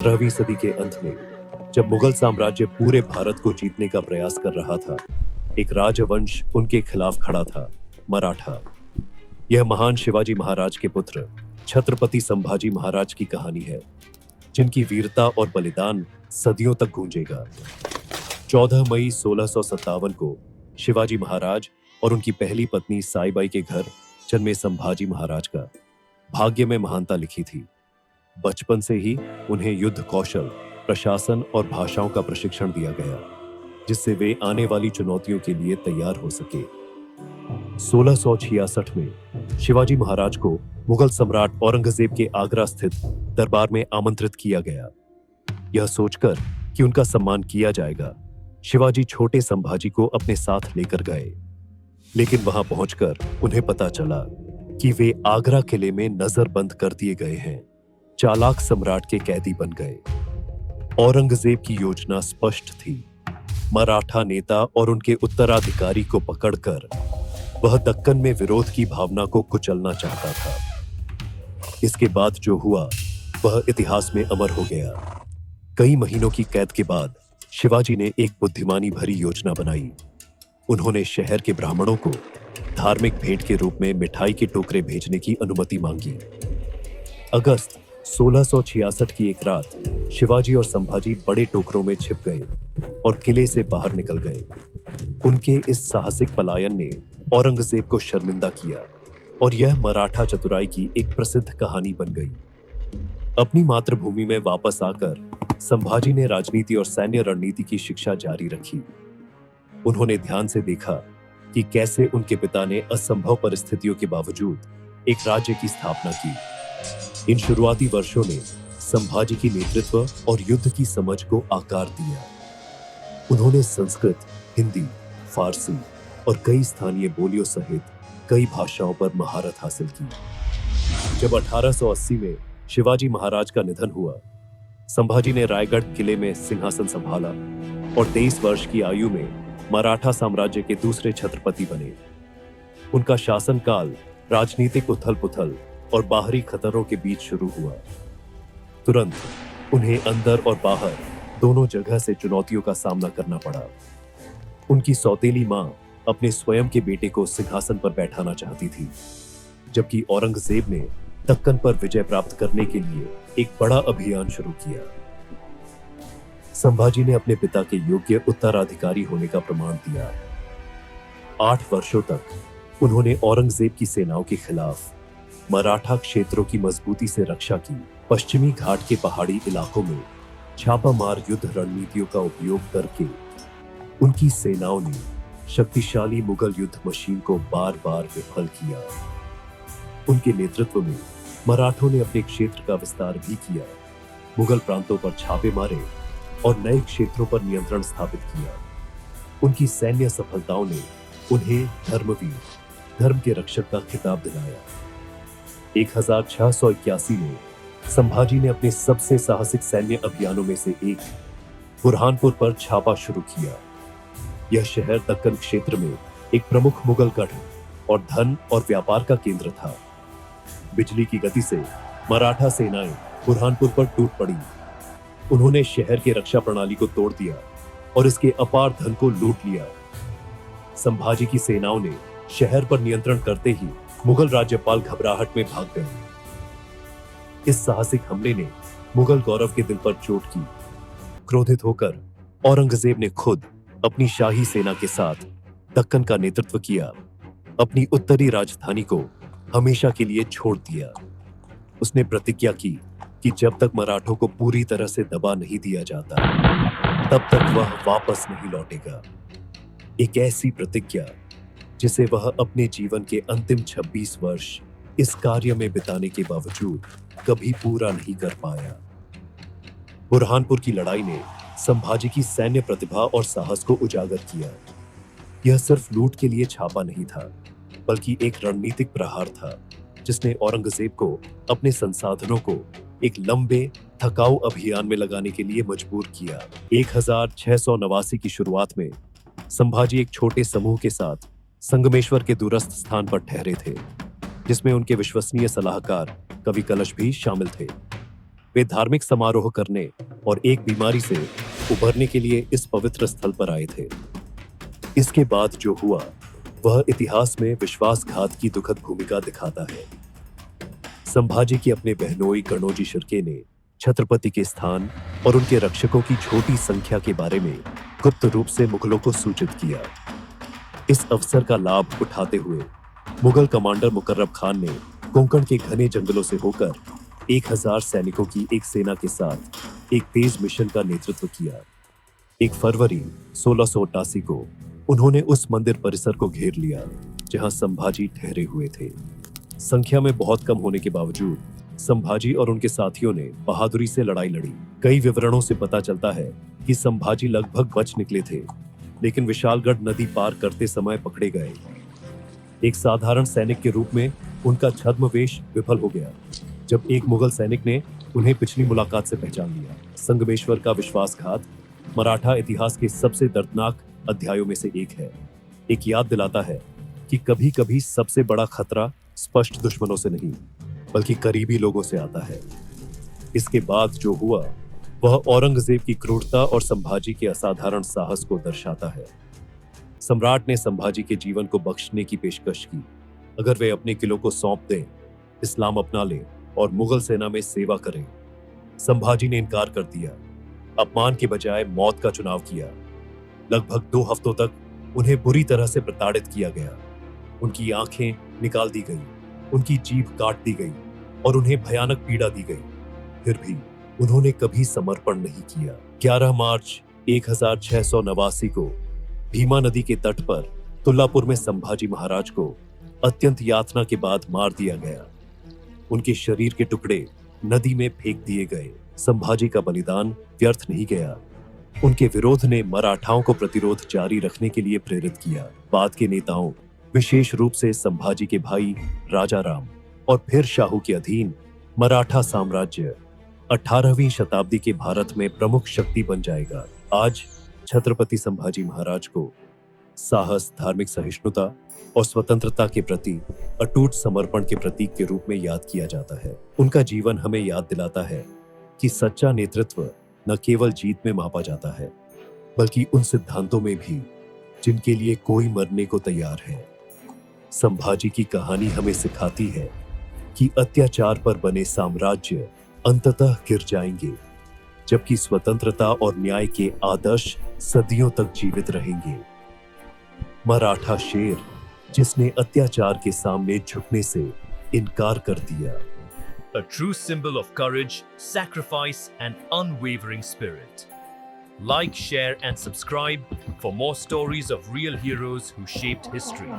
17वीं सदी के अंत में जब मुगल साम्राज्य पूरे भारत को जीतने का प्रयास कर रहा था, एक राजवंश उनके खिलाफ खड़ा था, मराठा। यह महान शिवाजी महाराज के पुत्र छत्रपति संभाजी महाराज की कहानी है, जिनकी वीरता और बलिदान सदियों तक गूंजेगा। 14 मई 1657 को शिवाजी महाराज और उनकी पहली पत्नी साईबाई के घर जन्मे संभाजी महाराज का भाग्य में महानता लिखी थी। बचपन से ही उन्हें युद्ध कौशल, प्रशासन और भाषाओं का प्रशिक्षण दिया गया, जिससे वे आने वाली चुनौतियों के लिए तैयार हो सके। 1666 में शिवाजी महाराज को मुगल सम्राट औरंगजेब के आगरा स्थित दरबार में आमंत्रित किया गया। यह सोचकर कि उनका सम्मान किया जाएगा, शिवाजी छोटे संभाजी को अपने साथ लेकर गए। लेकिन वहां पहुंचकर उन्हें पता चला कि वे आगरा किले में नजरबंद कर दिए गए हैं, चालाक सम्राट के कैदी बन गए। औरंगजेब की योजना स्पष्ट थी। मराठा नेता और उनके उत्तराधिकारी को पकड़कर वह दक्कन में विरोध की भावना को कुचलना चाहता था। इसके बाद जो हुआ वह इतिहास में अमर हो गया। कई महीनों की कैद के बाद शिवाजी ने एक बुद्धिमानी भरी योजना बनाई। उन्होंने शहर के ब्राह्मणों को धार्मिक भेंट के रूप में मिठाई के टोकरे भेजने की अनुमति मांगी। अगस्त 1666 की एक रात शिवाजी और संभाजी बड़े टोकरों में छिप गए और किले से बाहर निकल गए। उनके इस साहसिक पलायन ने औरंगजेब को शर्मिंदा किया और यह मराठा चतुराई की एक प्रसिद्ध कहानी बन गई। अपनी मातृभूमि में वापस आकर संभाजी ने राजनीति और सैन्य रणनीति की शिक्षा जारी रखी। उन्होंने ध्यान से देखा कि कैसे उनके पिता ने असंभव परिस्थितियों के बावजूद एक राज्य की स्थापना की। इन शुरुआती वर्षों ने संभाजी की नेतृत्व और युद्ध की समझ को आकार दिया। उन्होंने संस्कृत, हिंदी, फारसी और कई स्थानीय बोलियों सहित कई भाषाओं पर महारत हासिल की। जब 1880 में शिवाजी महाराज का निधन हुआ, संभाजी ने रायगढ़ किले में सिंहासन संभाला और 23 वर्ष की आयु में मराठा साम्राज्य के दूसरे छत्रपति बने। उनका शासनकाल राजनीतिक उथल-पुथल और बाहरी खतरों के बीच शुरू हुआ। तुरंत उन्हें अंदर और बाहर दोनों जगह से चुनौतियों का सामना करना पड़ा। उनकी सौतेली मां अपने स्वयं के बेटे को सिंहासन पर बैठाना चाहती थी, जबकि औरंगजेब ने दक्कन पर विजय प्राप्त करने के लिए एक बड़ा अभियान शुरू किया। संभाजी ने अपने पिता के योग्य उत्तराधिकारी होने का प्रमाण दिया। 8 वर्षों तक उन्होंने औरंगजेब की सेनाओं के खिलाफ मराठा क्षेत्रों की मजबूती से रक्षा की। पश्चिमी घाट के पहाड़ी इलाकों में छापामार युद्ध रणनीतियों का उपयोग करके उनकी सेनाओं ने शक्तिशाली मुगल युद्ध मशीन को बार बार विफल किया। उनके नेतृत्व में मराठों ने अपने क्षेत्र का विस्तार भी किया, मुगल प्रांतों पर छापे मारे और नए क्षेत्रों पर नियंत्रण स्थापित किया। उनकी सैन्य सफलताओं ने उन्हें धर्मवीर, धर्म के रक्षक का खिताब दिलाया। 1681 में संभाजी ने अपने सबसे साहसिक सैन्य अभियानों में से एक बुरहानपुर पर छापा शुरू किया। यह शहर दक्कन क्षेत्र में एक प्रमुख मुगल गढ़ और धन और व्यापार का केंद्र था। बिजली की गति से मराठा सेनाएं बुरहानपुर पर टूट पड़ी। उन्होंने शहर के रक्षा प्रणाली को तोड़ दिया और इसके अपार धन को लूट लिया। संभाजी की सेनाओं ने शहर पर नियंत्रण करते ही मुगल राज्यपाल घबराहट में भाग गए। इस साहसिक हमले ने मुगल गौरव के दिल पर चोट की। क्रोधित होकर औरंगजेब ने खुद अपनी शाही सेना के साथ दक्कन का नेतृत्व किया। अपनी उत्तरी राजधानी को हमेशा के लिए छोड़ दिया। उसने प्रतिज्ञा की कि जब तक मराठों को पूरी तरह से दबा नहीं दिया जाता, तब तक वह वापस नहीं लौटेगा। एक ऐसी प्रतिज्ञा जिसे वह अपने जीवन के अंतिम 26 वर्ष इस कार्य में बिताने के बावजूद कभी पूरा नहीं कर पाया। बुरहानपुर की लड़ाई ने संभाजी की सैन्य प्रतिभा और साहस को उजागर किया। यह सिर्फ लूट के लिए छापा नहीं था, बल्कि एक रणनीतिक प्रहार था, जिसने औरंगजेब को अपने संसाधनों को एक लंबे थकाऊ अभियान में लगाने के लिए मजबूर किया। 1689 की शुरुआत में संभाजी एक छोटे समूह के साथ संगमेश्वर के दूरस्थ स्थान पर ठहरे थे, जिसमें उनके विश्वसनीय सलाहकार कवि कलश भी शामिल थे। वे धार्मिक समारोह करने और एक बीमारी से उभरने के लिए इस पवित्र स्थल पर आए थे। इसके बाद जो हुआ वह इतिहास में विश्वासघात की दुखद भूमिका दिखाता है। संभाजी की अपने बहनोई कणोजी शिर्के ने छत्रपति के स्थान और उनके रक्षकों की छोटी संख्या के बारे में गुप्त रूप से मुगलों को सूचित किया। इस अवसर का लाभ उठाते हुए मुगल कमांडर मुकर्रब खान ने कोंकण के घने जंगलों से होकर 1000 सैनिकों की एक सेना के साथ एक तेज मिशन का नेतृत्व किया। 1 फरवरी 1688 को उन्होंने उस मंदिर परिसर को घेर लिया जहां संभाजी ठहरे हुए थे। संख्या में बहुत कम होने के बावजूद संभाजी और उनके साथियों ने बहादुरी से लड़ाई लड़ी। कई विवरणों से पता चलता है कि संभाजी लगभग बच निकले थे, लेकिन विशालगढ़ नदी पार करते समय पकड़े गए। एक साधारण सैनिक के रूप में उनका छद्मवेश विफल हो गया जब एक मुगल सैनिक ने उन्हें पिछली मुलाकात से पहचान लिया। संगमेश्वर का विश्वासघात मराठा इतिहास के सबसे दर्दनाक अध्यायों में से एक है। एक याद दिलाता है कि कभी कभी सबसे बड़ा खतरा स्पष्ट दुश्मनों से नहीं बल्कि करीबी लोगों से आता है। इसके बाद जो हुआ वह औरंगजेब की क्रूरता और संभाजी के असाधारण साहस को दर्शाता है। सम्राट ने संभाजी के जीवन को बख्शने की पेशकश की अगर वे अपने किलों को सौंप दें, इस्लाम अपना लें और मुगल सेना में सेवा करें। संभाजी ने इनकार कर दिया, अपमान के बजाय मौत का चुनाव किया। लगभग 2 हफ्तों तक उन्हें बुरी तरह से प्रताड़ित किया गया। उनकी आंखें निकाल दी गई, उनकी जीभ काट दी गई और उन्हें भयानक पीड़ा दी गई। फिर भी उन्होंने कभी समर्पण नहीं किया। 11 मार्च 1689 को भीमा नदी के तट पर तुल्लापुर में संभाजी महाराज को अत्यंत यातना के बाद मार दिया गया। उनके शरीर के टुकड़े नदी में फेंक दिए गए। संभाजी का बलिदान व्यर्थ नहीं गया। उनके विरोध ने मराठाओं को प्रतिरोध जारी रखने के लिए प्रेरित किया। बाद के नेताओं, विशेष रूप से संभाजी के भाई राजा राम और फिर शाहू के अधीन मराठा साम्राज्य 18वीं शताब्दी के भारत में प्रमुख शक्ति बन जाएगा। आज छत्रपति संभाजी महाराज को साहस, धार्मिक सहिष्णुता और स्वतंत्रता के प्रति अटूट समर्पण के प्रतीक के रूप में याद किया जाता है। उनका जीवन हमें याद दिलाता है कि सच्चा नेतृत्व न केवल जीत में मापा जाता है बल्कि उन सिद्धांतों में भी जिनके लिए कोई मरने को तैयार है। संभाजी की कहानी हमें सिखाती है कि अत्याचार पर बने साम्राज्य अंततः गिर जाएंगे, जबकि स्वतंत्रता और न्याय के आदर्श सदियों तक जीवित रहेंगे। मराठा शेर जिसने अत्याचार के सामने झुकने से इनकार कर दिया। A true symbol of courage, sacrifice, and unwavering spirit. Like, share, and subscribe for more stories of real heroes who shaped history.